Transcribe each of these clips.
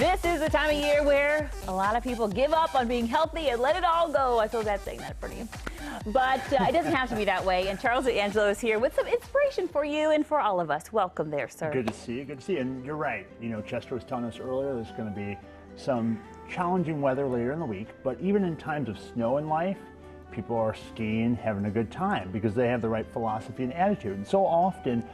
This is the time of year where a lot of people give up on being healthy and let it all go. I feel bad saying that for you. But it doesn't have to be that way. And Charles D'Angelo is here with some inspiration for you and for all of us. Welcome there, sir. Good to see you. Good to see you. And you're right. You know, Chester was telling us earlier there's going to be some challenging weather later in the week. But even in times of snow in life, people are skiing, having a good time because they have the right philosophy and attitude. And so often,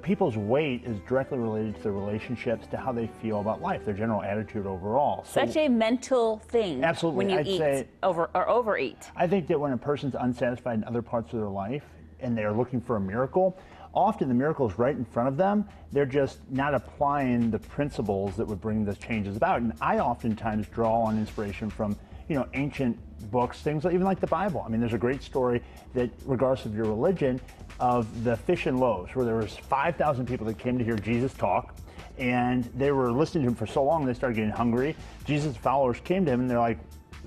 people's weight is directly related to their relationships, to how they feel about life, their general attitude overall. Such a mental thing. Absolutely. When you eat or overeat. I think that when a person's unsatisfied in other parts of their life and they're looking for a miracle, often the miracle is right in front of them. They're just not applying the principles that would bring the changes about. And I oftentimes draw on inspiration from, you know, ancient books, things like, even like the Bible. I mean, there's a great story that, regardless of your religion, of the fish and loaves, where there was 5,000 people that came to hear Jesus talk, and they were listening to him for so long they started getting hungry. Jesus' followers came to him and they're like,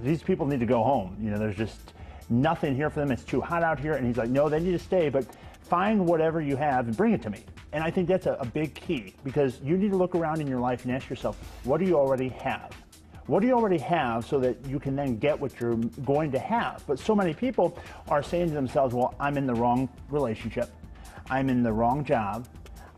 these people need to go home. You know, there's just nothing here for them. It's too hot out here. And he's like, no, they need to stay, but find whatever you have and bring it to me. And I think that's a big key, because you need to look around in your life and ask yourself, what do you already have? What do you already have so that you can then get what you're going to have? But so many people are saying to themselves, well, I'm in the wrong relationship. I'm in the wrong job.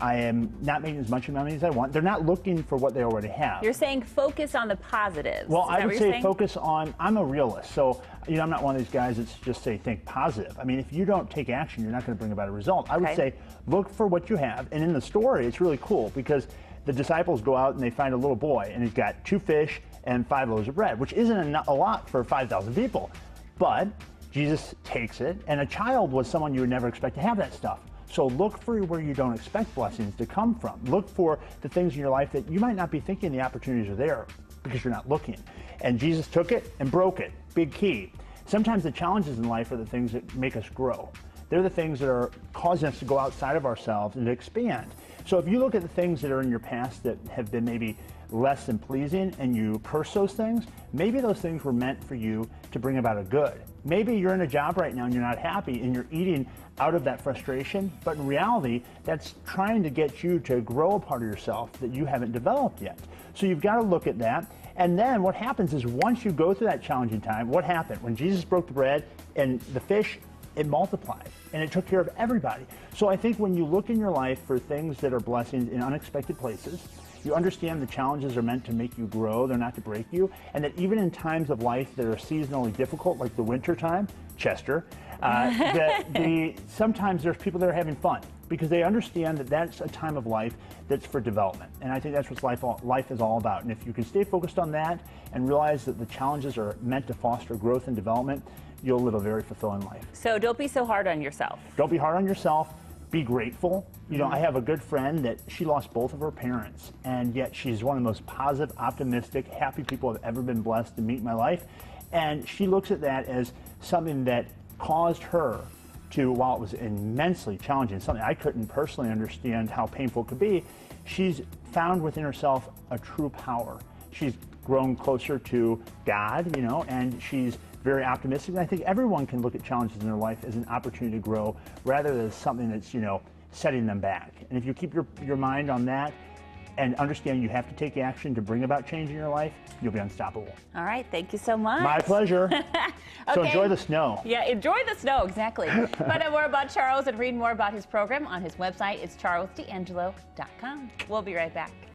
I am not making as much money as I want. They're not looking for what they already have. You're saying focus on the positives. Well, I would say focus on, I'm a realist. So, you know, I'm not one of these guys that's just say, think positive. I mean, if you don't take action, you're not going to bring about a result. I would say, look for what you have. And in the story, it's really cool because the disciples go out and they find a little boy and he's got 2 fish and 5 loaves of bread, which isn't a lot for 5,000 people. But Jesus takes it, and a child was someone you would never expect to have that stuff. So look for where you don't expect blessings to come from. Look for the things in your life that you might not be thinking the opportunities are there because you're not looking. And Jesus took it and broke it. Big key. Sometimes the challenges in life are the things that make us grow. They're the things that are causing us to go outside of ourselves and to expand. So if you look at the things that are in your past that have been maybe less than pleasing and you curse those things, maybe those things were meant for you to bring about a good. Maybe you're in a job right now and you're not happy and you're eating out of that frustration, but in reality, that's trying to get you to grow a part of yourself that you haven't developed yet. So you've got to look at that. And then what happens is, once you go through that challenging time, what happened? When Jesus broke the bread and the fish, it multiplied and it took care of everybody. So I think when you look in your life for things that are blessings in unexpected places, you understand the challenges are meant to make you grow, they're not to break you, and that even in times of life that are seasonally difficult, like the winter time, Chester, sometimes there's people that are having fun because they understand that that's a time of life that's for development. And I think that's what life is all about. And if you can stay focused on that and realize that the challenges are meant to foster growth and development, you'll live a very fulfilling life. So don't be so hard on yourself. Don't be hard on yourself. Be grateful. You know, I have a good friend that she lost both of her parents, and yet she's one of the most positive, optimistic, happy people I've ever been blessed to meet in my life. And she looks at that as something that caused her to, while it was immensely challenging, something I couldn't personally understand how painful it could be, she's found within herself a true power. She's grown closer to God, you know, and she's very optimistic. And I think everyone can look at challenges in their life as an opportunity to grow rather than something that's, you know, setting them back. And if you keep your mind on that and understand you have to take action to bring about change in your life, you'll be unstoppable. All right, thank you so much. My pleasure. Okay. So enjoy the snow. Yeah, enjoy the snow, exactly. Find out more about Charles and read more about his program on his website. It's charlesdangelo.com. We'll be right back.